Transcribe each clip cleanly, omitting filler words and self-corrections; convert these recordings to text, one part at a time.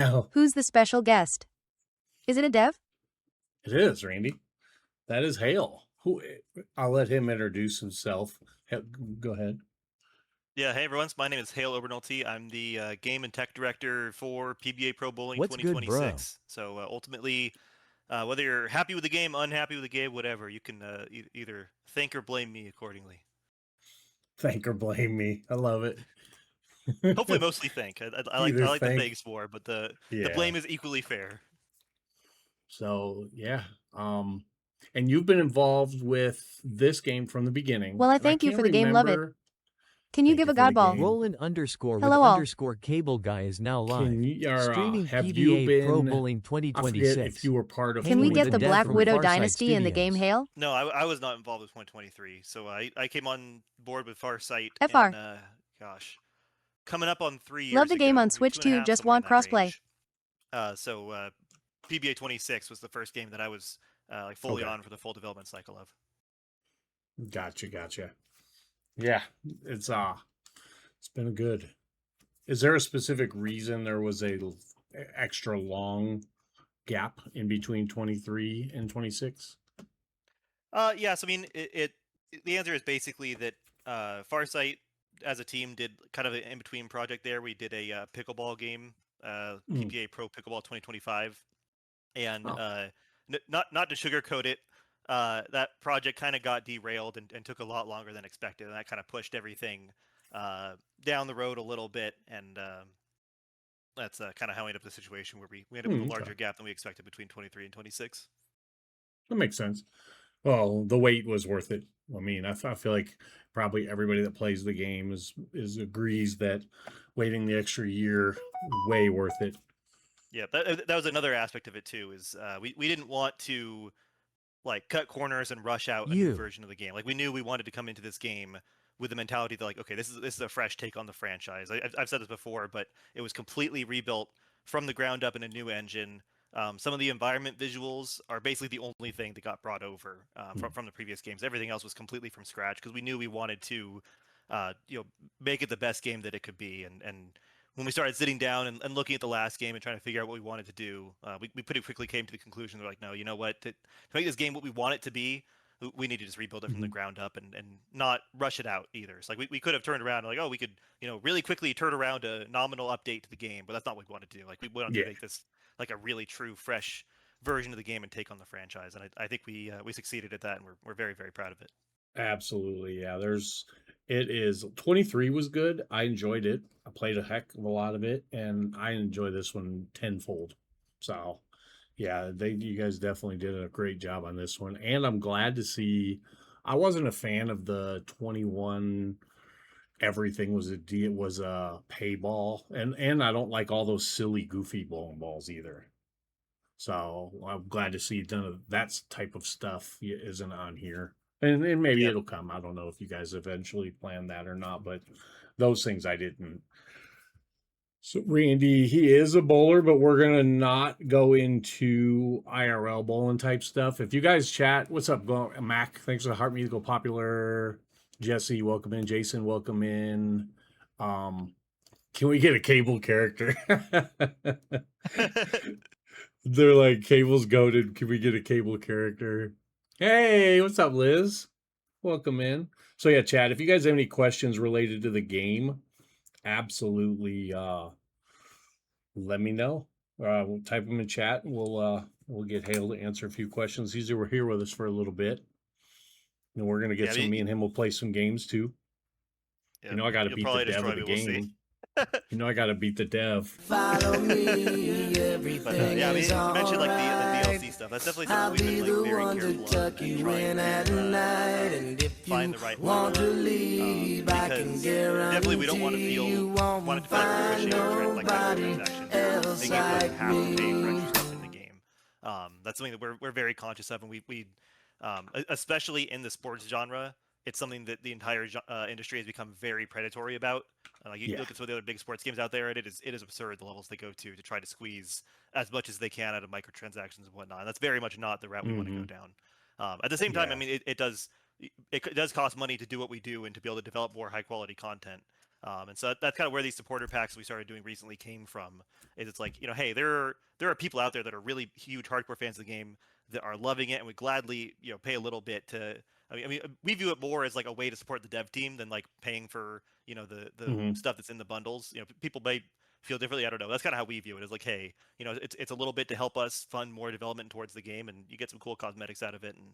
Oh, Who's the special guest? Is it a dev? it is, Randy. That is Hale. Who? I'll let him introduce himself. Go ahead. Yeah, hey everyone. My name is Hale Obernolte. I'm the game and tech director for PBA Pro Bowling What's good, bro? 2026. So ultimately, whether you're happy with the game, unhappy with the game, whatever, you can either thank or blame me accordingly. Thank or blame me. I love it. Hopefully, mostly thank. I like Either the thank, thanks more, but the yeah. blame is equally fair. So yeah, and you've been involved with this game from the beginning. Well, I and thank you can't for the game. Love it. remember- Can you Thank give you a for the god ball? game. Roland underscore with Hello all. underscore Cablguy is now live. Can you, Streaming have PBA you been? Pro Bowling I forget 2026. if you were part of. Can we Hanging get with the dev Black from Widow Farsight Dynasty in the game, Studios. Hale? No, I was not involved with 2023. So I came on board with Farsight. FR. In, gosh, coming up on 3 years. Love the game ago, on Switch 2.5, too, just somewhere in want that crossplay. range. So PBA 26 was the first game that I was like fully Okay. on for the full development cycle of. Gotcha. Yeah, it's been good. Is there a specific reason there was a extra long gap in between 23 and 26? Yeah, so I mean, the answer is basically that Farsight as a team did kind of an in-between project there. We did a pickleball game, PBA Pro Pickleball 2025, and not to sugarcoat it, that project kind of got derailed and took a lot longer than expected, and that kind of pushed everything down the road a little bit, and that's kind of how we ended up in the situation where we ended up with a larger gap than we expected between 23 and 26. That makes sense. Well, the wait was worth it. I mean, I feel like probably everybody that plays the game is agrees that waiting the extra year way worth it. Yeah, that was another aspect of it too. Is we didn't want to like cut corners and rush out a new version of the game. Like we knew we wanted to come into this game with the mentality that like, okay, this is a fresh take on the franchise. I've said this before, but it was completely rebuilt from the ground up in a new engine. Some of the environment visuals are basically the only thing that got brought over from the previous games. Everything else was completely from scratch because we knew we wanted to, make it the best game that it could be. And when we started sitting down and looking at the last game and trying to figure out what we wanted to do, we pretty quickly came to the conclusion we're like, no, you know what? To make this game what we want it to be, we need to just rebuild it from the ground up and not rush it out either. So like we could have turned around and like, oh, we could really quickly turn around a nominal update to the game, but that's not what we want to do. Like we wanted to make this like a really true, fresh version of the game and take on the franchise. And I think we succeeded at that, and we're very, very proud of it. Absolutely, yeah. It is 23 was good. I enjoyed it. I played a heck of a lot of it, and I enjoy this one tenfold. So, yeah, you guys definitely did a great job on this one, and I'm glad to see. I wasn't a fan of the 21. Everything was a pay ball, and I don't like all those silly, goofy bowling balls either. So I'm glad to see none of that type of stuff isn't on here. And maybe it'll come. I don't know if you guys eventually plan that or not, but those things I didn't. So Randy, he is a bowler, but we're gonna not go into IRL bowling type stuff. If you guys chat, what's up, Mac? Thanks for the heart musical popular. Jesse, welcome in. Jason, welcome in. Can we get a cable character? They're like, Cable's goated. Can we get a cable character? Hey, what's up, Liz? Welcome in. So yeah, Chad, if you guys have any questions related to the game, absolutely let me know. We'll type them in chat and we'll get Hale to answer a few questions. He's here with us for a little bit. And we're gonna get me and him will play some games too. Yeah, you know I gotta beat the dev of the game. You know I gotta beat the dev. Follow me, everything yeah, I mean, is you mentioned like the alright. DLC stuff. That's definitely something we've been like very careful of and trying to find the right want to balance. leave, I can guarantee Definitely we don't want to feel you won't like we're pushing like microtransactions. else Making it like have to pay for me. extra stuff in the game. That's something that we're very conscious of, and we especially in the sports genre, it's something that the entire industry has become very predatory about. You look at some of the other big sports games out there, and it is absurd the levels they go to try to squeeze as much as they can out of microtransactions and whatnot. And that's very much not the route we want to go down. At the same time, I mean, it does cost money to do what we do and to be able to develop more high quality content. And so that's kind of where these supporter packs we started doing recently came from. Is it's like, hey, there are people out there that are really huge hardcore fans of the game that are loving it and would gladly pay a little bit to. I mean, we view it more as like a way to support the dev team than like paying for the stuff that's in the bundles. People may feel differently. I don't know. That's kind of how we view it. Is like, hey, it's a little bit to help us fund more development towards the game, and you get some cool cosmetics out of it. And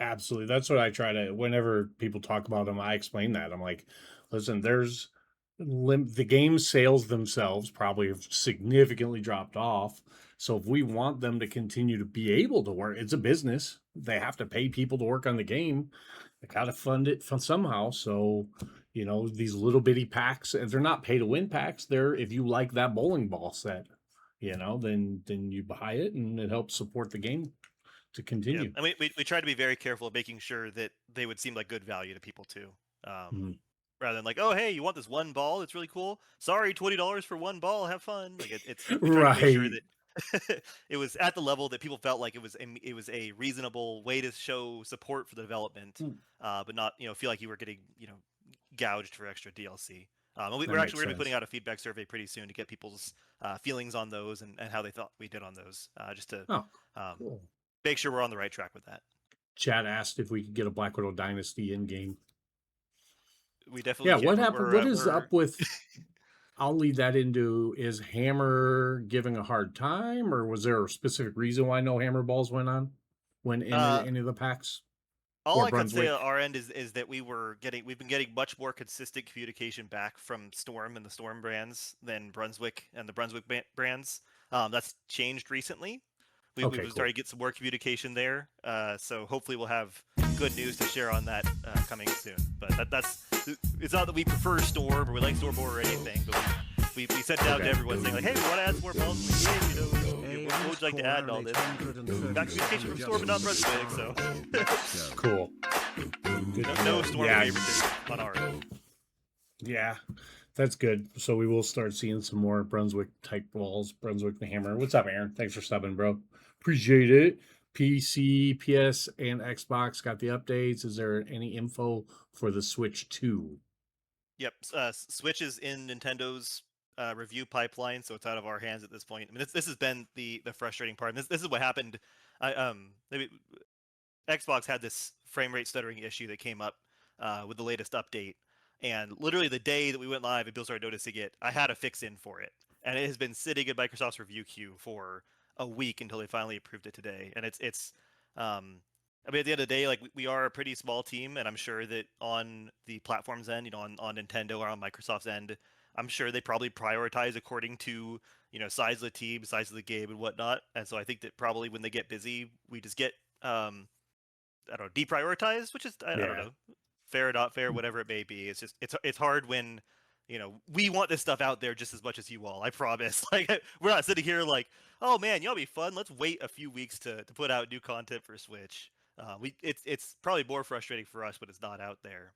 Absolutely. That's what I try to, whenever people talk about them, I explain that. I'm like, listen, the game sales themselves probably have significantly dropped off. So if we want them to continue to be able to work, it's a business. They have to pay people to work on the game. They got to fund it from somehow. So, these little bitty packs, and they're not pay to win packs. They're, if you like that bowling ball set, then you buy it and it helps support the game to continue. And we tried to be very careful of making sure that they would seem like good value to people too. Rather than like, oh, hey, you want this one ball? It's really cool. Sorry, $20 for one ball. Have fun. Like it's we tried to make sure that it was at the level that people felt like it was a reasonable way to show support for the development, but not feel like you were getting gouged for extra DLC. We're actually going to be putting out a feedback survey pretty soon to get people's feelings on those and how they thought we did on those, just to cool. make sure we're on the right track with that. Chad asked if we could get a Black Widow Dynasty in game. We definitely can. What happened? What is up with? I'll lead that into, is Hammer giving a hard time, or was there a specific reason why no Hammer balls went in any of the packs? All I can say on our end is that we've been getting much more consistent communication back from Storm and the Storm brands than Brunswick and the Brunswick brands. That's changed recently. We've started to get some more communication there, so hopefully we'll have good news to share on that coming soon. But it's not that we prefer Storm or we like Storm more or anything, but we sent down to everyone saying like, hey, we want to add some more balls in the game. What would you like to add and all this? Got communication from Storm and not Brunswick, so cool. No Storm favorites on our end. Yeah. That's good. So we will start seeing some more Brunswick type balls, Brunswick the Hammer. What's up, Aaron? Thanks for subbing, bro. Appreciate it. PC, PS, and Xbox got the updates. Is there any info for the Switch 2? Yep. Switch is in Nintendo's review pipeline, so it's out of our hands at this point. I mean, this has been the frustrating part. And this is what happened. Xbox had this frame rate stuttering issue that came up with the latest update. And literally the day that we went live and people started noticing it, I had a fix in for it. And it has been sitting in Microsoft's review queue for a week until they finally approved it today. And it's I mean, at the end of the day, like we are a pretty small team, and I'm sure that on the platform's end, on Nintendo or on Microsoft's end, I'm sure they probably prioritize according to, size of the team, size of the game and whatnot. And so I think that probably when they get busy, we just get, deprioritized, which is, I don't know. Fair or not fair, whatever it may be. It's just it's hard when we want this stuff out there just as much as you all. I promise. Like we're not sitting here like, oh man, y'all be fun. Let's wait a few weeks to put out new content for Switch. It's probably more frustrating for us when it's not out there.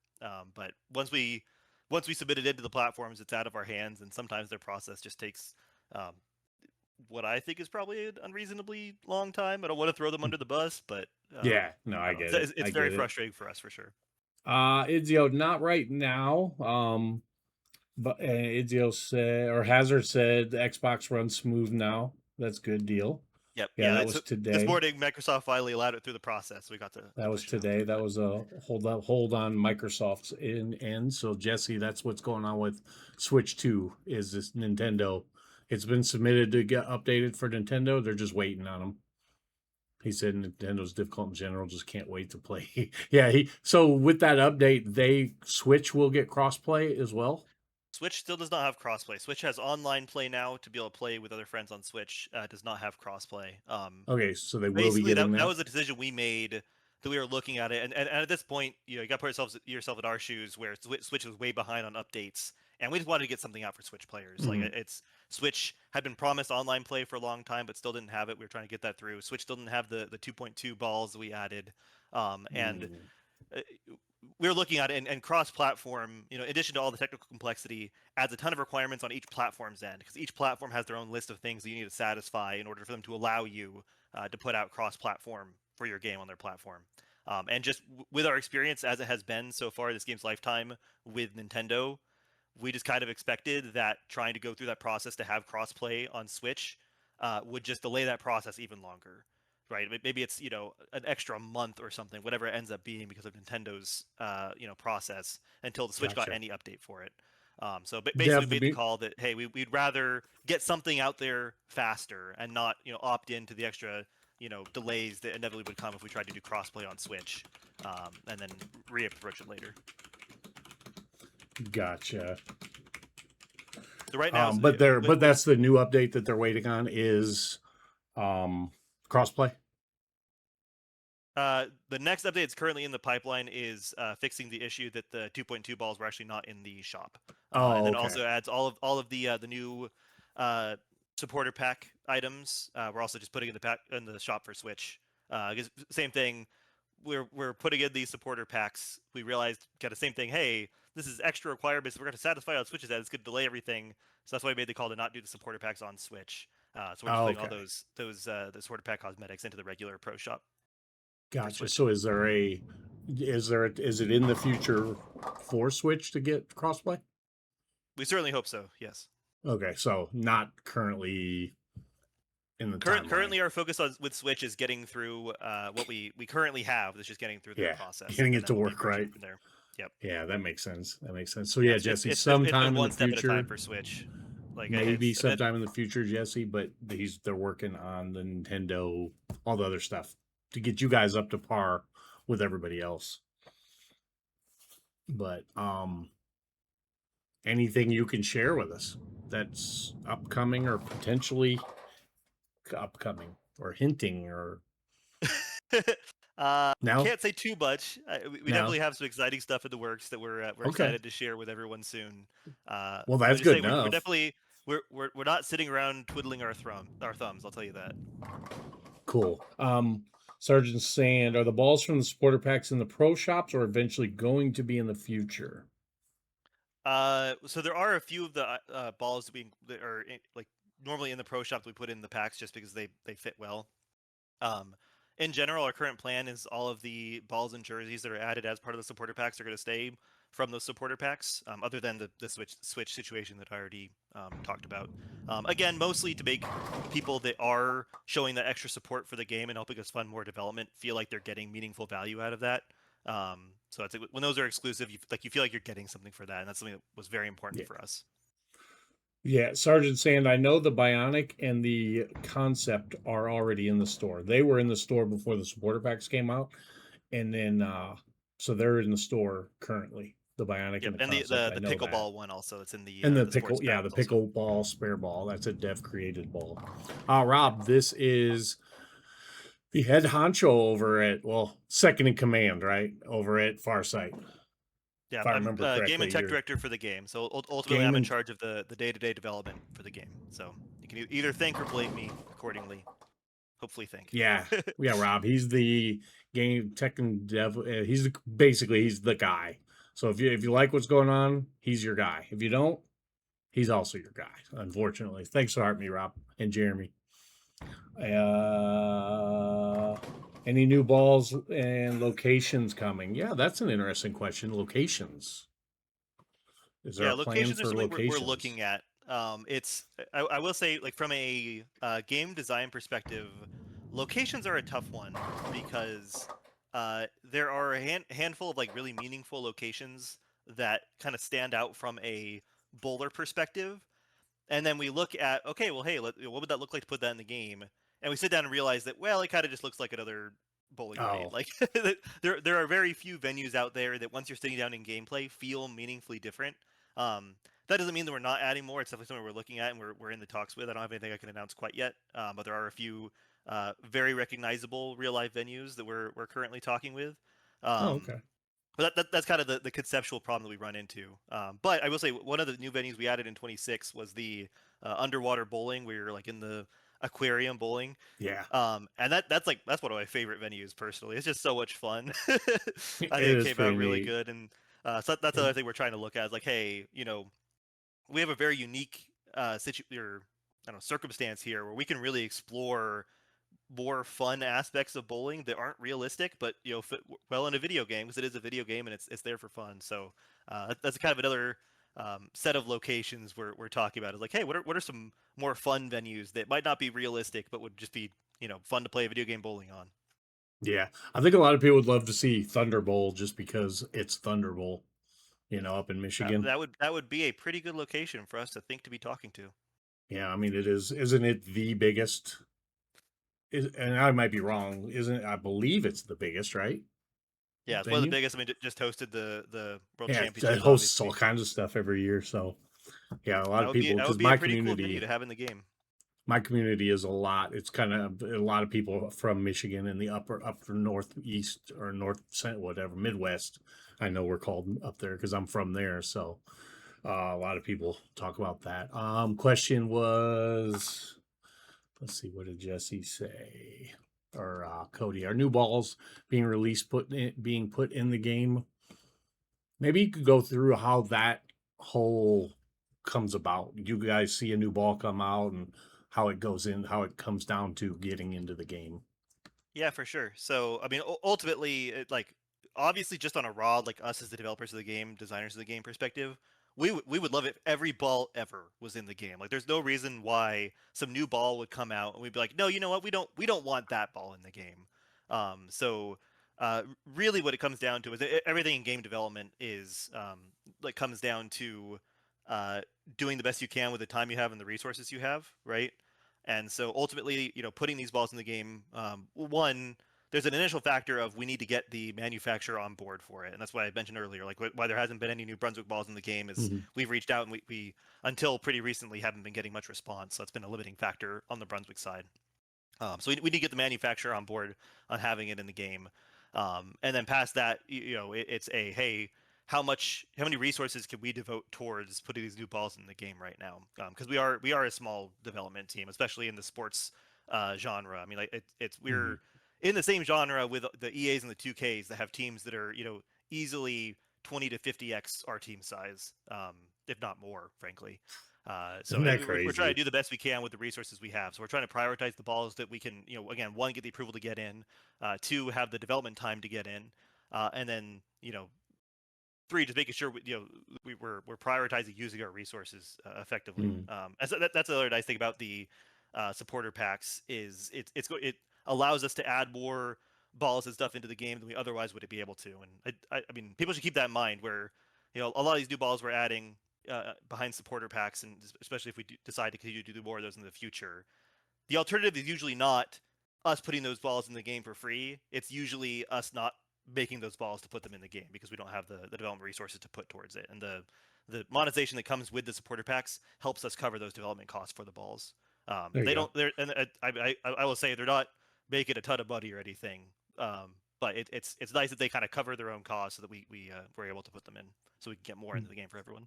But once we submit it into the platforms, it's out of our hands, and sometimes their process just takes what I think is probably an unreasonably long time. I don't want to throw them under the bus, but I get it. It's very frustrating for us for sure. Idzio, not right now. But Idzio said, or Hazard said, the Xbox runs smooth now. That's a good deal. Yep. Yeah, that was today. This morning, Microsoft finally allowed it through the process. So we got to. That was today. That was a hold on Microsoft's end. So Jesse, that's what's going on with Switch 2. Is this Nintendo? It's been submitted to get updated for Nintendo. They're just waiting on them. He said Nintendo's difficult in general, just can't wait to play. So with that update, Switch will get crossplay as well? Switch still does not have crossplay. Switch has online play now to be able to play with other friends on Switch. Does not have crossplay. Okay, so they will be getting that. That was a decision we made that we were looking at it, and at this point, you got to put yourself in our shoes where Switch was way behind on updates, and we just wanted to get something out for Switch players. Mm-hmm. Like Switch had been promised online play for a long time, but still didn't have it. We were trying to get that through. Switch still didn't have the 2.2 balls that we added, and we were looking at it, and cross-platform, in addition to all the technical complexity, adds a ton of requirements on each platform's end, because each platform has their own list of things that you need to satisfy in order for them to allow you to put out cross-platform for your game on their platform. And just with our experience as it has been so far this game's lifetime with Nintendo, we just kind of expected that trying to go through that process to have crossplay on Switch would just delay that process even longer, right? Maybe it's an extra month or something, whatever it ends up being because of Nintendo's process until the Switch got Gotcha. any update for it. So basically, we made the be- call that hey, we'd rather get something out there faster and not opt into the extra delays that inevitably would come if we tried to do crossplay on Switch, and then reapproach it later. Gotcha. So right now, but that's the new update that they're waiting on is crossplay. The next update that's currently in the pipeline is fixing the issue that the 2.2 balls were actually not in the shop. And then also adds all of the new supporter pack items. We're also just putting in the shop for Switch. Same thing. We're putting in these supporter packs. We realized kind of same thing. Hey, this is extra requirements. We're going to satisfy on Switch's that it's going to delay everything. So that's why we made the call to not do the supporter packs on Switch. So we're just putting all those the supporter pack cosmetics into the regular Pro Shop. Gotcha. So is it in the future for Switch to get crossplay? We certainly hope so. Yes. Okay, so not currently in the currently our focus with Switch is getting through what we currently have. It's just getting through the process, getting it to work right. From there. Yep. Yeah, that makes sense. So yeah, Jesse, it's sometime one in the step future at a time for Switch. Like maybe sometime in the future, Jesse. But they're working on the Nintendo, all the other stuff to get you guys up to par with everybody else. But anything you can share with us that's upcoming or potentially upcoming or hinting or now can't say too much. We definitely have some exciting stuff in the works that we're excited to share with everyone soon. Well, that's good enough. We're definitely we're not sitting around twiddling our thumbs. I'll tell you that. Cool. Sergeant Sand, are the balls from the supporter packs in the pro shops or eventually going to be in the future? So there are a few of the balls that are like normally in the pro shop we put in the packs just because they fit well. In general, our current plan is all of the balls and jerseys that are added as part of the supporter packs are going to stay from those supporter packs, other than the switch situation that I already talked about. Again, mostly to make people that are showing that extra support for the game and helping us fund more development feel like they're getting meaningful value out of that. So it's like when those are exclusive, you feel like you're getting something for that, and that's something that was very important for us. Yeah, Sergeant Sand, I know the Bionic and the Concept are already in the store. They were in the store before the supporter packs came out, and then so they're in the store currently. The Bionic and the Concept. The pickleball one also. It's in the and the pickleball spare ball. That's a dev created ball. Rob, this is the head honcho over at second in command, right? Over at Farsight. Yeah, I'm game and tech director for the game. So ultimately, I'm in charge of the day-to-day development for the game. So you can either thank or blame me accordingly. Hopefully, thank. Yeah, Rob. He's the game tech and dev. He's the guy. So if you like what's going on, he's your guy. If you don't, he's also your guy. Unfortunately, thanks for having me, Rob and Jeremy. Any new balls and locations coming? Yeah, that's an interesting question. Locations. Is there a plan for locations? We're looking at. I will say, like from a game design perspective, locations are a tough one because there are a handful of like really meaningful locations that kind of stand out from a bowler perspective, and then we look at hey, what would that look like to put that in the game? And we sit down and realize that it kind of just looks like another bowling green. Like there are very few venues out there that once you're sitting down in gameplay feel meaningfully different. That doesn't mean that we're not adding more. It's definitely something we're looking at and we're in the talks with. I don't have anything I can announce quite yet, but there are a few very recognizable real life venues that we're currently talking with. Okay. But that's kind of the conceptual problem that we run into. But I will say one of the new venues we added in 26 was the underwater bowling, where you're like in the aquarium bowling. Yeah. And that's one of my favorite venues personally. It's just so much fun. I think it came out really good, and so that's the other thing we're trying to look at. Is like, hey, we have a very unique circumstance here where we can really explore more fun aspects of bowling that aren't realistic, but fit well in a video game because it is a video game and it's there for fun. So that's kind of another set of locations we're talking about. Is like, hey, what are some more fun venues that might not be realistic but would just be fun to play video game bowling on? Yeah, I think a lot of people would love to see Thunder Bowl just because it's Thunder Bowl, up in Michigan. That would be a pretty good location for us to think to be talking to. Yeah, I mean it is. Isn't it the biggest? And I might be wrong. Isn't I believe it's the biggest, right? Yeah, it's one of the Venue. biggest. I mean, just hosted the World Yeah, it Championships, hosts all obviously. kinds of stuff every year. So yeah, a lot of people That because would be a pretty cool venue to have in the game. my community is a lot. It's kind of a lot of people from Michigan in the upper northeast or north whatever Midwest. I know we're called up there because I'm from there. So a lot of people talk about that. Question was, let's see, what did Jesse say? Or Cody, are new balls being released, being put in the game? Maybe you could go through how that whole comes about. You guys see a new ball come out and how it goes in, how it comes down to getting into the game. Yeah, for sure. So, I mean, ultimately, obviously, just on a raw, like us as the developers of the game, designers of the game perspective, we would love it if every ball ever was in the game. Like, there's no reason why some new ball would come out and we'd be like, no, you know what, we don't want that ball in the game. So, really, what it comes down to is everything in game development is comes down to doing the best you can with the time you have and the resources you have, right? And so ultimately, putting these balls in the game, one, there's an initial factor of we need to get the manufacturer on board for it, and that's why I mentioned earlier, like why there hasn't been any New Brunswick balls in the game is we've reached out and we until pretty recently haven't been getting much response, so that's been a limiting factor on the Brunswick side. So we need to get the manufacturer on board on having it in the game, and then past that, it's a hey, how many resources can we devote towards putting these new balls in the game right now? Because we are a small development team, especially in the sports genre. I mean, like we're in the same genre with the EAs and the 2Ks that have teams that are easily 20 to 50x our team size, if not more, frankly. So we're trying to do the best we can with the resources we have. So we're trying to prioritize the balls that we can, again, one, get the approval to get in, two, have the development time to get in, and then, three, just making sure we're prioritizing using our resources effectively. That's the other nice thing about the supporter packs is it allows us to add more balls and stuff into the game than we otherwise would be able to. And I mean, people should keep that in mind. Where a lot of these new balls we're adding behind supporter packs, and especially if we decide to continue to do more of those in the future, the alternative is usually not us putting those balls in the game for free. It's usually us not making those balls to put them in the game because we don't have the development resources to put towards it. And the monetization that comes with the supporter packs helps us cover those development costs for the balls. They don't. And I will say they're not making a ton of money or anything. But it's nice that they kind of cover their own costs so that we're able to put them in so we can get more into the game for everyone.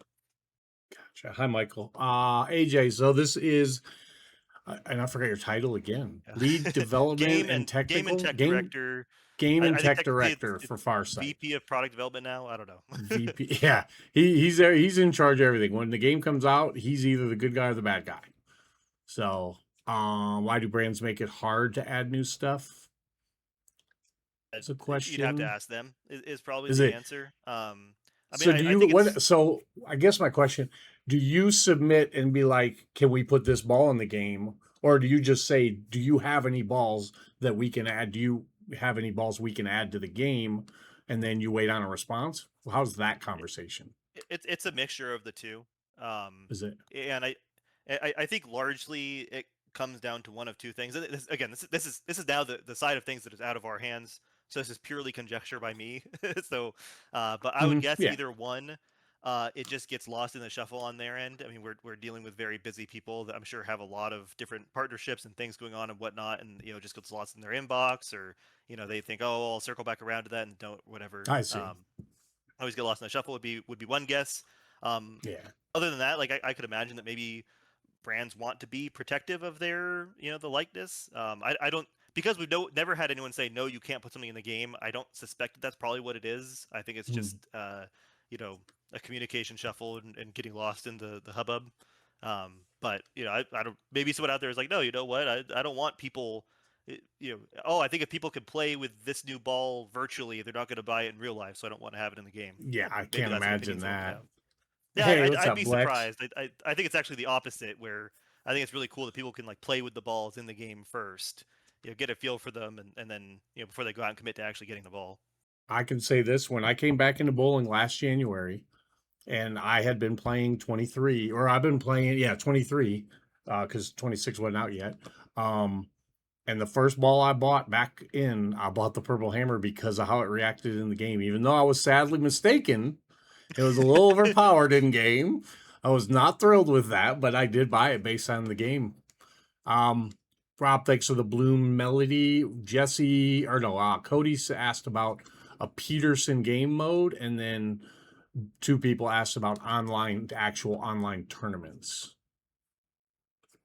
Gotcha. Hi, Michael. AJ. So this is, and I forgot your title again. Lead development and technical game and tech director. Game and tech director for Farsight. VP of product development now. I don't know. VP. Yeah, he's there. He's in charge of everything. When the game comes out, he's either the good guy or the bad guy. So, why do brands make it hard to add new stuff? That's a question. You'd have to ask them. Is probably the answer. I mean, so I guess my question: do you submit and be like, "Can we put this ball in the game?" Or do you just say, "Do you have any balls that we can add? Do you have any balls we can add to the game?" And then you wait on a response? How's that conversation? It's a mixture of the two. Is it? And I think largely it comes down to one of two things. And this is now the side of things that is out of our hands. So this is purely conjecture by me. So, but I would guess either one, it just gets lost in the shuffle on their end. I mean, we're dealing with very busy people that I'm sure have a lot of different partnerships and things going on and whatnot, and just gets lost in their inbox, or they think, oh, I'll circle back around to that and don't whatever. I see. Always get lost in the shuffle would be one guess. Other than that, like I could imagine that maybe brands want to be protective of their the likeness. I don't. Because we've never had anyone say, no, you can't put something in the game, I don't suspect that's probably what it is. I think it's just, a communication shuffle and getting lost in the hubbub. But, I don't, maybe someone out there is like, no, you know what? I don't want people, I think if people can play with this new ball virtually, they're not going to buy it in real life, so I don't want to have it in the game. Yeah, I can't imagine that. Yeah, Hey, what's I'd up, be Blex? surprised. I think it's actually the opposite, where I think it's really cool that people can like play with the balls in the game first, get a feel for them, and then before they go out and commit to actually getting the ball. I can say this: when I came back into bowling last January, and I had been playing 23, or I've been playing 23, because 26 wasn't out yet. And the first ball I bought back in, I bought the Purple Hammer because of how it reacted in the game. Even though I was sadly mistaken, it was a little overpowered in game. I was not thrilled with that, but I did buy it based on the game. Rob, thanks for the Bloom Melody. Jesse, or no, Cody asked about a Peterson game mode, and then two people asked about actual online tournaments.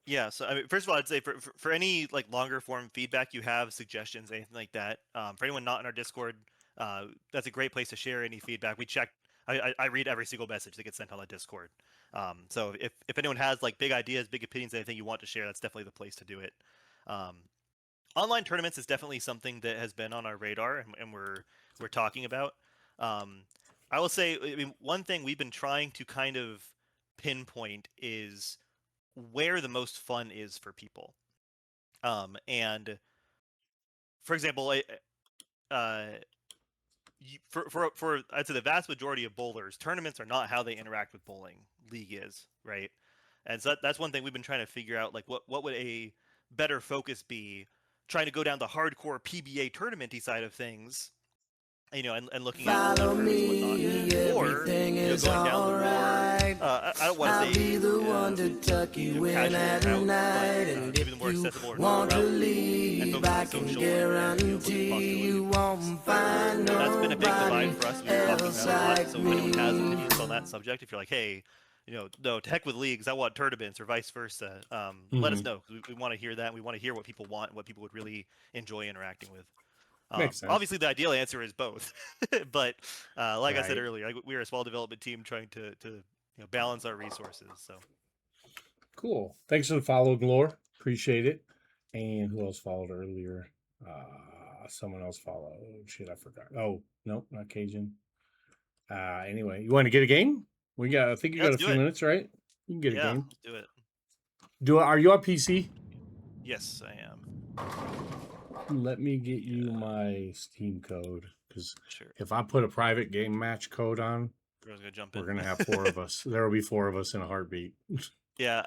Yeah, so I mean, first of all, I'd say for any like longer form feedback you have, suggestions, anything like that, for anyone not in our Discord, that's a great place to share any feedback. We check. I read every single message that gets sent on the Discord. So if anyone has like big ideas, big opinions, anything you want to share, that's definitely the place to do it. Online tournaments is definitely something that has been on our radar, and we're talking about. I will say, I mean, one thing we've been trying to kind of pinpoint is where the most fun is for people. And for example, for I'd say the vast majority of bowlers, tournaments are not how they interact with bowling. League is, right? And so that's one thing we've been trying to figure out, like what would a better focus be, trying to go down the hardcore PBA tournamenty side of things, and looking at Follow online tournaments and me, whatnot, or everything is going down the more alright. I don't want I'll to say be the one to tuck you in casual at route, night, but and maybe the if more you accessible or want to route, and leave, focus I on can social guarantee you won't find that's been a big nobody divide for us. We've been talking else about a lot. like So if anyone has me. opinions on that subject, if you're like, hey, no, to heck with leagues, I want tournaments, or vice versa, let us know, because we want to hear that. We want to hear what people want and what people would really enjoy interacting with. Makes sense. Obviously, the ideal answer is both, but like I said Right. earlier, we're a small development team trying to balance our resources. So Cool. Thanks for the follow, Glor. Appreciate it. And who else followed earlier? Someone else followed. Shit, I forgot. Oh, no, not Cajun. Anyway, you want to get a game? I think you got let's a do few it. minutes, right? You can get a Yeah, game. let's do it. Are you on PC? Yes, I am. Let me get you my Steam code, because Sure. if I put a private game match code on, Everyone's gonna jump we're in. gonna have four of us. There will be four of us in a heartbeat. Yeah,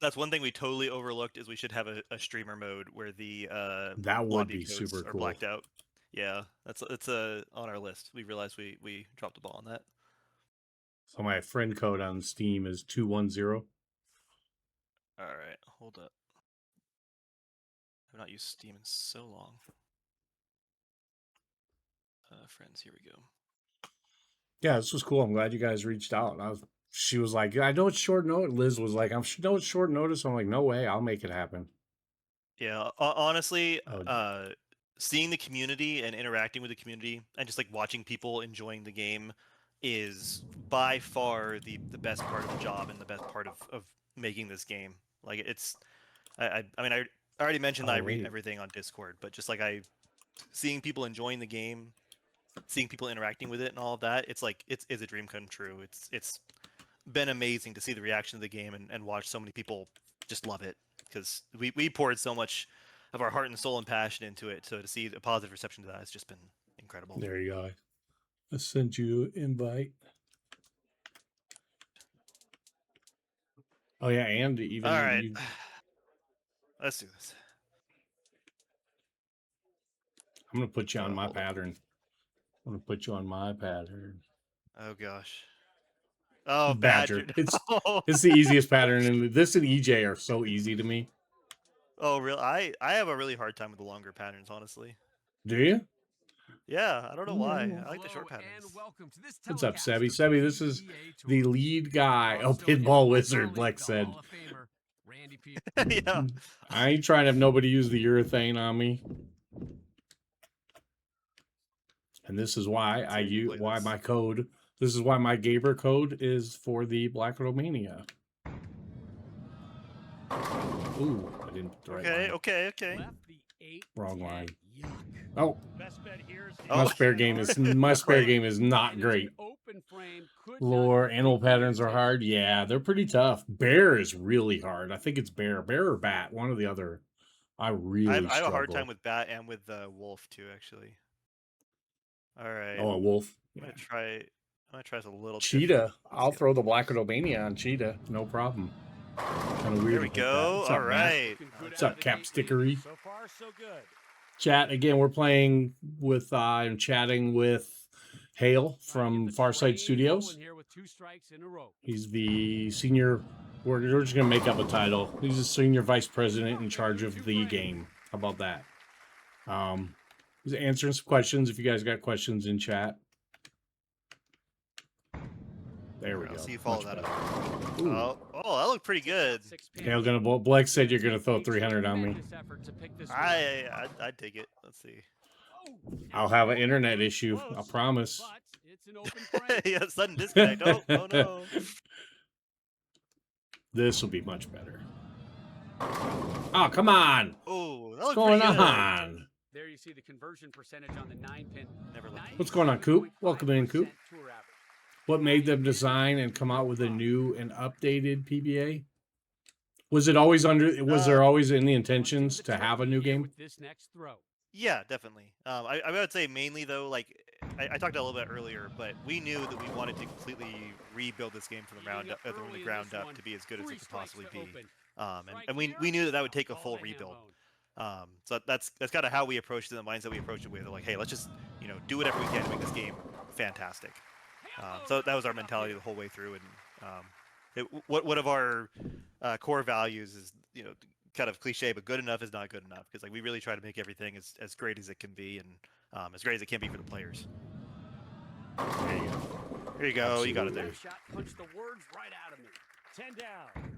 that's one thing we totally overlooked, is we should have a streamer mode where the That would lobby be codes super are cool. blacked out. Yeah, it's on our list. We realized we dropped the ball on that. So my friend code on Steam is 210. All right, hold up. I've not used Steam in so long. Friends, here we go. Yeah, this was cool. I'm glad you guys reached out. She was like, I know it's short notice. Liz was like, I know it's short notice. I'm like, no way, I'll make it happen. Yeah, honestly, Oh. Seeing the community and interacting with the community, and just like watching people enjoying the game, is by far the best part of the job, and the best part of making this game. Like I mean, I already mentioned that I read everything on Discord, but just like seeing people enjoying the game, seeing people interacting with it and all of that, it's like it's a dream come true. It's been amazing to see the reaction of the game, and watch so many people just love it, because we poured so much of our heart and soul and passion into it. So to see the positive reception to that has just been incredible. There you go. I sent you an invite. Oh yeah, and even all right, let's do this. I'm gonna put you on my Hold on. pattern. I'm gonna put you on my pattern. Oh gosh. Oh, Badger. Badger. It's the easiest pattern, and this and EJ are so easy to me. Oh, really? I have a really hard time with the longer patterns, honestly. Do you? Yeah, I don't know why. I like the short patterns. What's up, Sebi? Sebi, this is the lead guy. Oh, Pinball Wizard, Lex said. Yeah. I ain't trying to have nobody use the urethane on me. And this is why this is why my Gaber code is for the Black Romania. Ooh, I didn't put the right line. Okay. Wrong line. Oh, Oh. my spare game is not great. Lore, animal patterns are hard. Yeah, they're pretty tough. Bear is really hard. I think it's bear or bat, one or the other. I really I have a hard struggle. time with bat and with wolf too, actually. All right. Oh, a wolf. I'm gonna try this a little. Cheetah. different. I'll throw the Blackodomania on Cheetah. No problem. Kind of weird. There we go. All right. What's up, Capstickery? So far, so good. Chat again. We're playing with. I'm chatting with Hale from Farsight Studios. He's the senior. We're just gonna make up a title. He's the senior vice president in charge of the game. How about that? He's answering some questions. If you guys got questions in chat. There we go. I'll see you follow that up. Ooh. Oh, that looked pretty good. Hale gonna. Black said you're gonna throw 300 on me. I dig it. Let's see. I'll have an internet issue. I promise. Yeah, sudden disconnect. Oh no. This will be much better. Oh, come on. Oh, that What's looked going pretty good. on? There you see the conversion percentage on the 9-pin. Never looked. What's going on, Coop? Welcome in, Coop. What made them design and come out with a new and updated PBA? Was it always under? Was there always in the intentions to have a new game? Yeah, definitely. I would say mainly though, like I talked a little bit earlier, but we knew that we wanted to completely rebuild this game from the ground up to be as good as it could possibly be. And we knew that would take a full rebuild. So that's kind of how we approached it, the mindset we approached it with. Like, hey, let's just do whatever we can to make this game fantastic. So that was our mentality the whole way through. And one of our core values is kind of cliche, but good enough is not good enough, because like we really try to make everything as great as it can be, and as great as it can be for the players. There you go. There you go. Absolutely. You got it there. Punch the words right out of me. 10 down.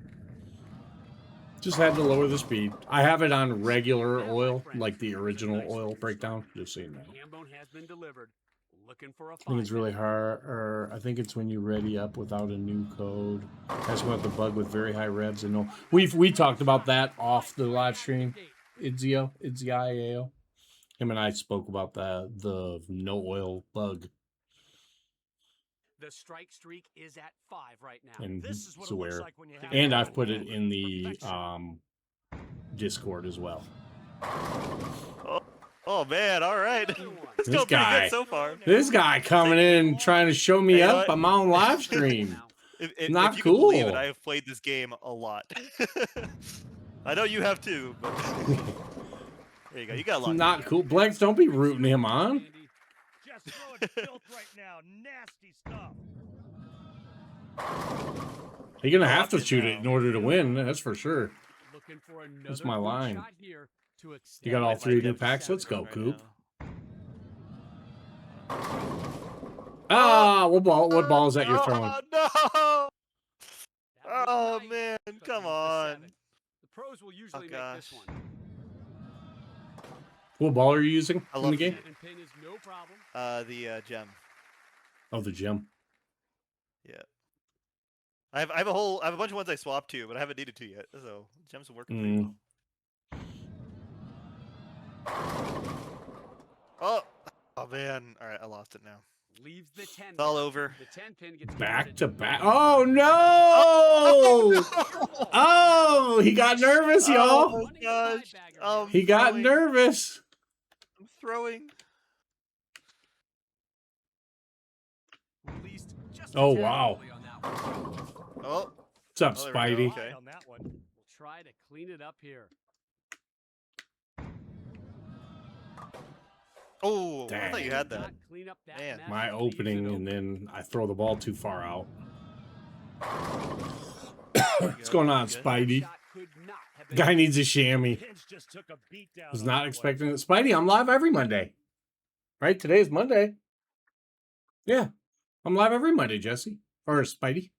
Just had to lower the speed. I have it on regular oil, like the original oil breakdown. Just so you know. Hambone has been delivered. Looking for a I think it's really hard, or I think it's when you ready up without a new code. That's what the bug with very high revs and no. We talked about that off the live stream. Idzio. Him and I spoke about the no oil bug. The strike streak is at 5 right now. And This is what so it looks where- like when you have And it. I've put it in the Discord as well. Oh man! All right. It's This going pretty guy. good so far. This guy coming in trying to show me Hey, you know up. what? I'm on live stream. If Not you can believe it, cool. I have played this game a lot. I know you have too, but there you go. You got a lot. Not cool. Blacks, don't be rooting him on. Just throwing filth right now. Nasty stuff. You're gonna have to Fucking shoot it hell. in order to win. That's for sure. Looking for another That's my good line. shot here to You extend got all the three lead. new packs. Let's go, Right Coop. now. Ah, what ball is that you're throwing? Oh no! That was Oh nice, man, but come leaves the on. 7. The pros will usually make this gosh. one. What ball are you using I in the love game? 7-pin is no problem. The gem. Oh, the gem. Yeah. I have a bunch of ones I swapped to, but I haven't needed to yet. So gems are working pretty well. Oh man! All right, I lost it now. Leaves the 10. It's all over. The 10-pin gets Back to converted back. Oh no! Oh, he got nervous, Oh y'all. my gosh! He got throwing. nervous. I'm throwing. Released just Oh, a tad wow. early on that one. Oh, What's up, Oh, there we go. Spidey? Okay. On that one. We'll try to clean it up here. oh! I Dang. thought you had that. Not clean up that Man. mess. My Leaves it opening, open. and then I throw the ball too far out. What's What's going on, Spidey? Shot could not have been Guy needs a chamois. Pinch just took a beat down Was on not that expecting it. Spidey, I'm live every Monday. Right? Today is Monday. Yeah. I'm live every Monday, Jesse. Or Spidey.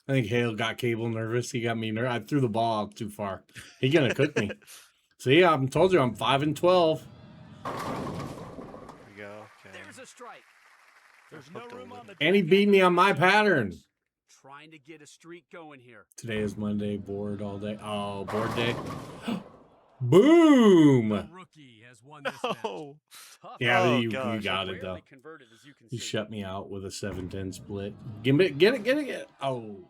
I think Hale got Cable nervous. He got me nervous. I threw the ball out too far. He gonna cook me. See, I told you I'm 5-12. There we go. Okay. There's a strike. There's no room on the And he beat me on my pattern. Trying to get a streak going here. Today is Monday. Bored all day. Oh, board day. Boom. won this match. Oh, Tough. Yeah, Oh, you gosh. got it though. Rarely converted, as you can You see. shut me out with a 7-10 split. Get it. Oh,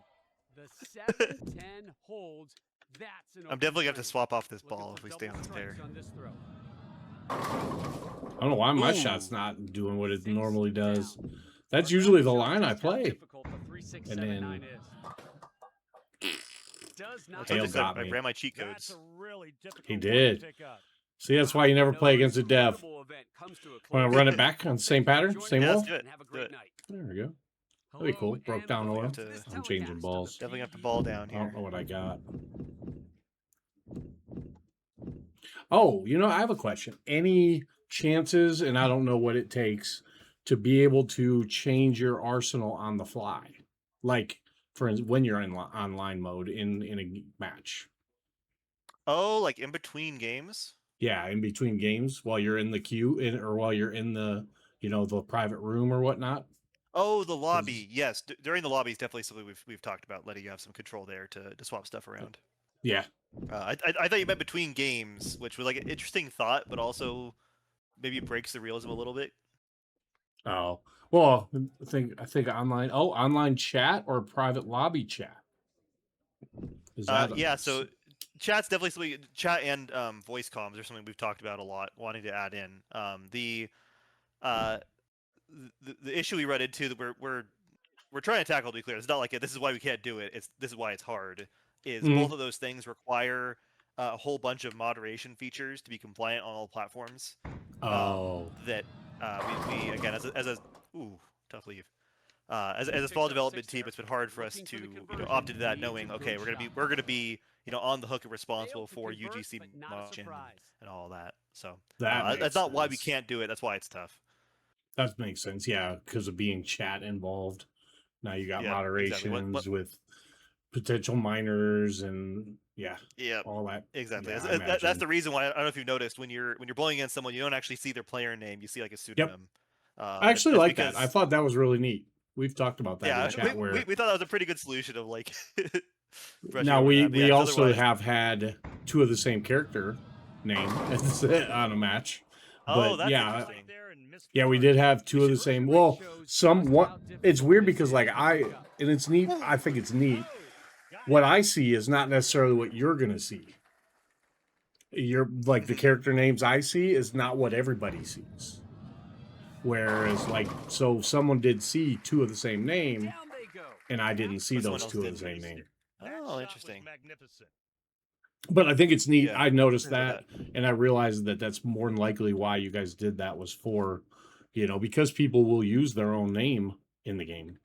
The 7-10 holds. That's an I'm open definitely gonna have to frame. swap off this Looking ball for if we double stay on this strikes pair. on this throw. I don't know why my Ooh. shot's not doing what it 6 normally does. down. That's Our usually the graphic shows line I just how play. difficult the 3, 6, And 7, then 9 is. Does I not told Hale you got I me. ran my cheat That's codes. a really difficult He one to did. pick up. See, that's why you never play against a dev. incredible event comes to a Want close. to run it back on the same pattern, same Yeah, wall? let's do it. And have a Do great it. night. There we go. That'd be cool. Hello Broke and down welcome oil. to this I'm changing telecast of balls. the Definitely got the ball down I don't here. know what I got. Oh, I have a question. Any chances, and I don't know what it takes, to be able to change your arsenal on the fly? Like, for instance, when you're in online mode in a match. Oh, like in between games? Yeah, in between games while you're in the queue or while you're in the, the private room or whatnot. Oh, the lobby. Yes, during the lobby is definitely something we've talked about, letting you have some control there to swap stuff around. Yeah. I thought you meant between games, which was like an interesting thought, but also maybe breaks the realism a little bit. Oh, well, I think online chat or private lobby chat. Is that Yeah, so chat's definitely something. Chat and voice comms are something we've talked about a lot, wanting to add in. The issue we run into that we're trying to tackle, to be clear, it's not like this is why we can't do it. This is why it's hard. Is both of those things require a whole bunch of moderation features to be compliant on all platforms. That we again as a tough leave. As a small development team, it's been hard for us to opt into that, knowing okay, we're gonna be on the hook and responsible for UGC and all that. So that's not why we can't do it. That's why it's tough. That makes sense, yeah, because of being chat involved. Now you got moderations exactly. with potential minors and all that. Exactly. Yeah, that's the reason why I don't know if you've noticed when you're blowing against someone, you don't actually see their player name. You see like a pseudonym. I actually like that. I thought that was really neat. We've talked about that in chat. We thought that was a pretty good solution of like. Now we also have had two of the same character name on a match. Oh, but that's interesting. Yeah, we did have two of the same. Well, it's weird because it's neat. I think it's neat. What I see is not necessarily what you're gonna see. The character names I see is not what everybody sees. Whereas, so someone did see two of the same name, and I didn't see those two of the same name. Oh, interesting. But I think it's neat. Yeah, I noticed that, and I realized that that's more than likely why you guys did that was for, because people will use their own name in the game.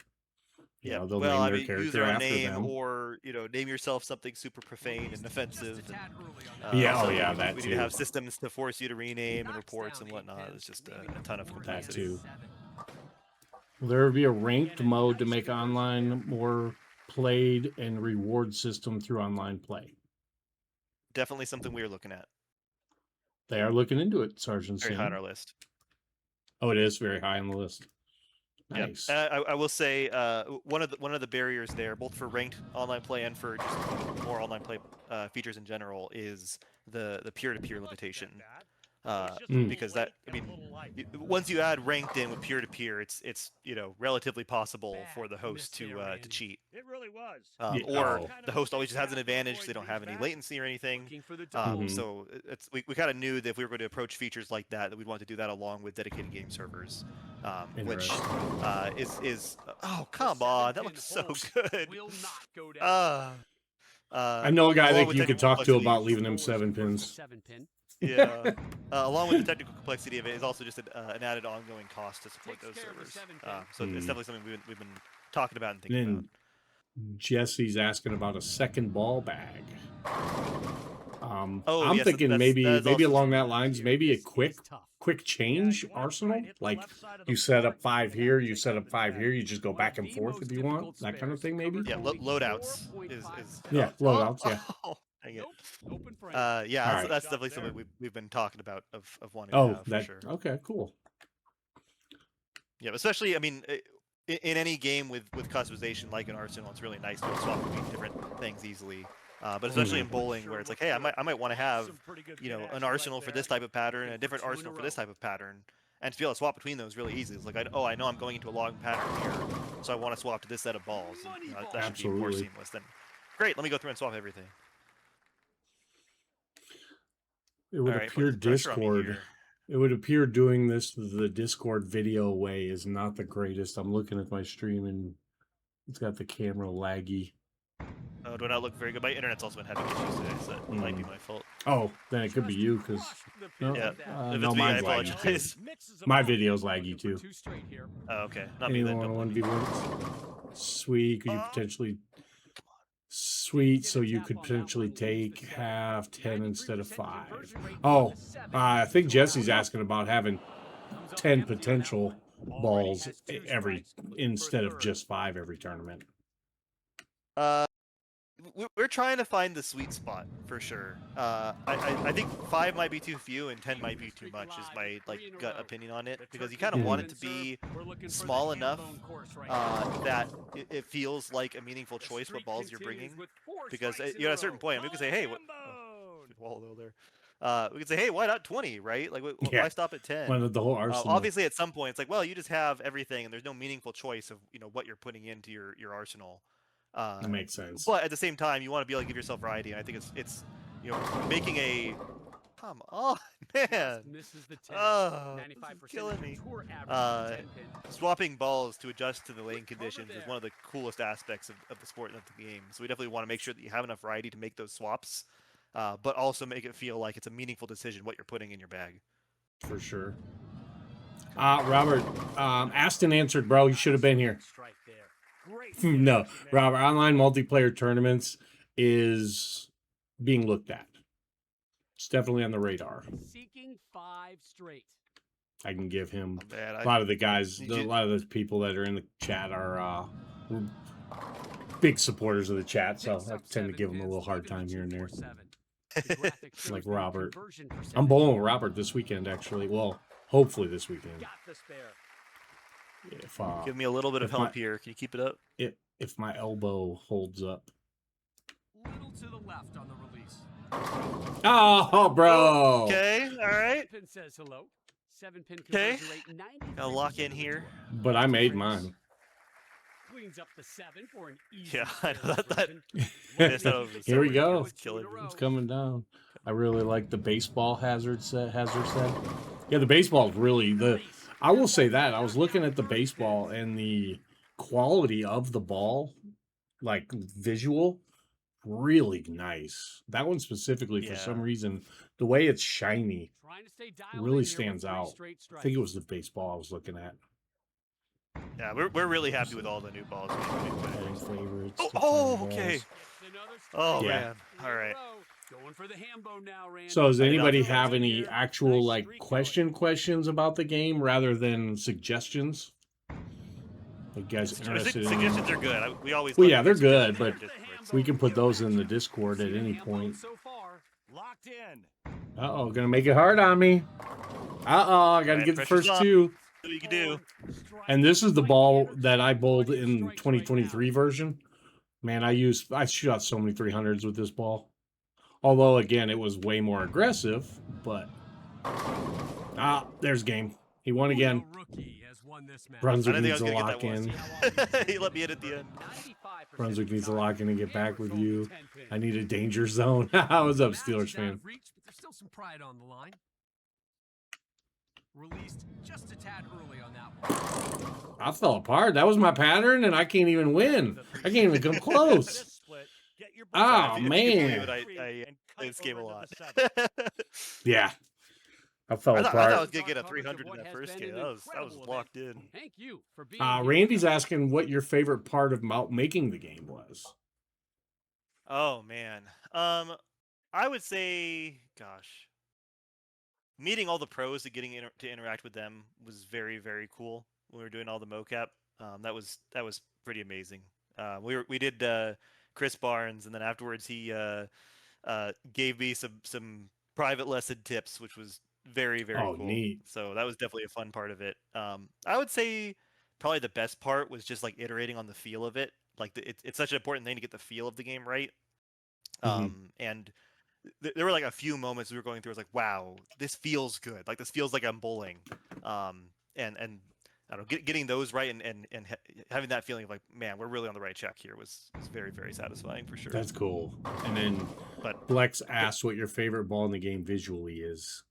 They'll name their character use their own after name, them. or name yourself something super profane and offensive. And, that we too. need to have systems to force you to rename and reports and whatnot. It's just a ton of complexity. That too. Will there be a ranked mode to make online more played and reward system through online play? Definitely something we are looking at. They are looking into it, Sergeant. Very high on our list. Oh, it is very high on the list. Nice. Yep. I will say one of the barriers there, both for ranked online play and for just more online play features in general, is the peer-to-peer limitation. Because that, once you add ranked in with peer-to-peer, it's relatively possible for the host to cheat. It really was. Or the host always just has an advantage because they don't have any latency or anything. So we kind of knew that if we were going to approach features like that we'd want to do that along with dedicated game servers, which is oh come on, that looks so good. I know a guy that you could talk to about leaving him 7 pins. Yeah, along with the technical complexity of it is also just an added ongoing cost to support those servers. So it's definitely something we've been talking about and thinking about. Jesse's asking about a second ball bag. Oh, I'm yes, thinking that's maybe also along that lines, maybe a quick change arsenal. Like you set up 5 here, you set up 5 here, you just go back and forth if you want, that kind of thing, maybe. Yeah, loadouts is loadouts. Yeah. Dang it. That's definitely something we've been talking about of wanting to have for sure. Okay, cool. Yeah, especially in any game with customization like an Arsenal, it's really nice to swap between different things easily. But especially in bowling, where it's like, hey, I might want to have, an arsenal for this type of pattern and a different arsenal for this type of pattern, and to be able to swap between those really easy. It's like, I know I'm going into a long pattern here, so I want to swap to this set of balls. And, that should be more seamless. Then, great, let me go through and swap everything. It would appear Discord. It would appear doing this the Discord video way is not the greatest. I'm looking at my stream and it's got the camera laggy. Oh, do not look very good. My internet's also been having issues today, so that might be my fault. Oh, then it could be you, because no, Yeah. If no, it's me, I mine's laggy apologize. too. My video's laggy too. Oh, okay. Not me then. Don't blame me. Sweet, could you potentially sweet, so you could potentially take half 10 instead of 5. Oh, I think Jesse's asking about having 10 potential balls every instead of just 5 every tournament. We're trying to find the sweet spot for sure. I think 5 might be too few and 10 might be too much is my gut opinion on it, because you kind of want it to be small enough that it feels like a meaningful choice what balls you're bringing, because you're at a certain point we can say, hey, what wall there. We could say, hey, why not 20, right? Like, why stop at 10? Well, the whole arsenal. Obviously, at some point, it's like, well, you just have everything, and there's no meaningful choice of what you're putting into your arsenal. That makes sense. But at the same time, you want to be able to give yourself variety, and I think it's making a come on, man. Misses the 10. Oh, 95% killing me. tour average 10 pin. Swapping balls to adjust to the lane conditions is one of the coolest aspects of the sport and of the game. So we definitely want to make sure that you have enough variety to make those swaps, but also make it feel like it's a meaningful decision what you're putting in your bag. For sure. Robert, asked and answered, bro. You should have been here. No, Robert, online multiplayer tournaments is being looked at. It's definitely on the radar. Seeking 5 straight. I can give him Man, a lot of the guys, a lot of the people that are in the chat are big supporters of the chat, so I tend to give them a little hard time here and there. Like Robert. I'm bowling with Robert this weekend, actually. Well, hopefully this weekend. If, give me a little bit of help here. Can you keep it up? If my elbow holds up. Little to the left on the release. Oh, bro. Okay, all right. Pin says hello. 7-pin Okay. conversion rate, Gotta lock in here. But I made mine. Cleans up the 7 for an easy. Yeah, I know that. Here we go. It's killing me. It's coming down. I really like the baseball Hazard said. Yeah, the baseball is really I will say that. I was looking at the baseball and the quality of the ball, like visual, really nice. That one specifically, for some reason, the way it's shiny really stands out. I think it was the baseball I was looking at. Yeah, we're really happy with all the new balls. Favorites. Okay. Oh, yeah. Man. All right. Going for the Hambo now, Randy. So does anybody have any actual questions about the game rather than suggestions? You guys interested suggestions are good. We always well, yeah, they're good, but we can put those in the Discord at any point. Locked in. Uh-oh, gonna make it hard on me. Uh-oh, I gotta get the first 2. What you can do. And this is the ball that I bowled in 2023 version. Man, I shot so many 300s with this ball. Although, again, it was way more aggressive, but... there's game. He won again. Brunswick needs to lock in. He let me in at the end. Brunswick needs to lock in and get back with you. I need a danger zone. What's up, Steelers fan? There's still some pride on the line. Released just a tad early on that one. I fell apart. That was my pattern, and I can't even win. I can't even come close. Oh, man. I play this game a lot. Yeah. I fell apart. I thought I was going to get a 300 in that first game. That was locked in. Thank you for being Randy's asking what your favorite part about making the game was. Oh, man. I would say, gosh, meeting all the pros and getting to interact with them was very, very cool when we were doing all the mocap. That was pretty amazing. We did Chris Barnes, and then afterwards he gave me some private lesson tips, which was very, very cool. Neat. So that was definitely a fun part of it. I would say probably the best part was just like iterating on the feel of it. Like it's such an important thing to get the feel of the game right. And there were like a few moments we were going through. I was like, wow, this feels good. Like this feels like I'm bowling. And I don't know, getting those right and having that feeling of like, man, we're really on the right track here was very, very satisfying for sure. That's cool. And then Flex asked what your favorite ball in the game visually is.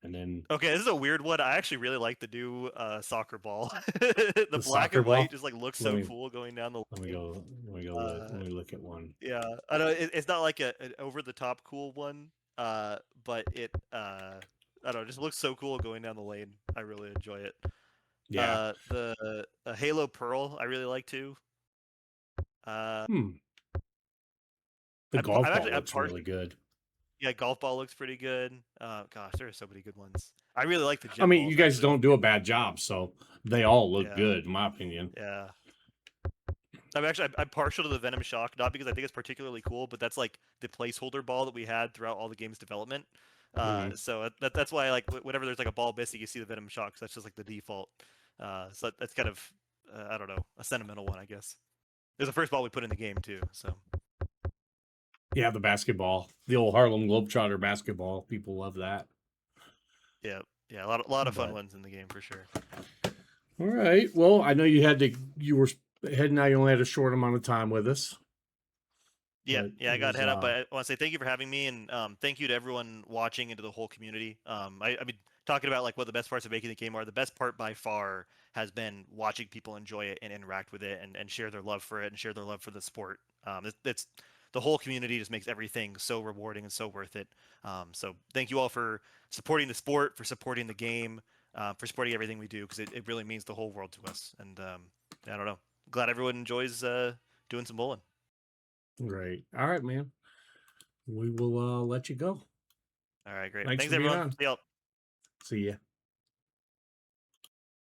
And then okay, this is a weird one. I actually really like the new soccer ball. the black and white just like looks so cool going down the lane. Let me look at one. Yeah, I know it's not like an over the top cool one, but it I don't know, it just looks so cool going down the lane. I really enjoy it. Yeah. The Halo Pearl I really like too. The golf ball looks really good. Yeah, golf ball looks pretty good. Gosh, there are so many good ones. I really like the gym I mean, balls, you guys actually. don't do a bad job, so they all look good, in my opinion. Yeah. I'm partial to the Venom Shock, not because I think it's particularly cool, but that's like the placeholder ball that we had throughout all the game's development. So that's why, like, whenever there's like a ball missing, you see the Venom Shock. So that's just like the default. So that's kind of, I don't know, a sentimental one, I guess. It was the first ball we put in the game too. So. Yeah, the basketball, the old Harlem Globetrotter basketball. People love that. Yeah, a lot of fun ones in the game for sure. All right. Well, I know you were heading out. You only had a short amount of time with us. Yeah, I got to head up, but I want to say thank you for having me, and thank you to everyone watching and to the whole community. I mean, talking about like what the best parts of making the game are. The best part by far has been watching people enjoy it and interact with it, and share their love for it and share their love for the sport. It's the whole community just makes everything so rewarding and so worth it. So thank you all for supporting the sport, for supporting the game, for supporting everything we do, because it really means the whole world to us. And I don't know, glad everyone enjoys doing some bowling. Great. All right, man. We will let you go. All right, great. Thanks everyone. See y'all. See ya.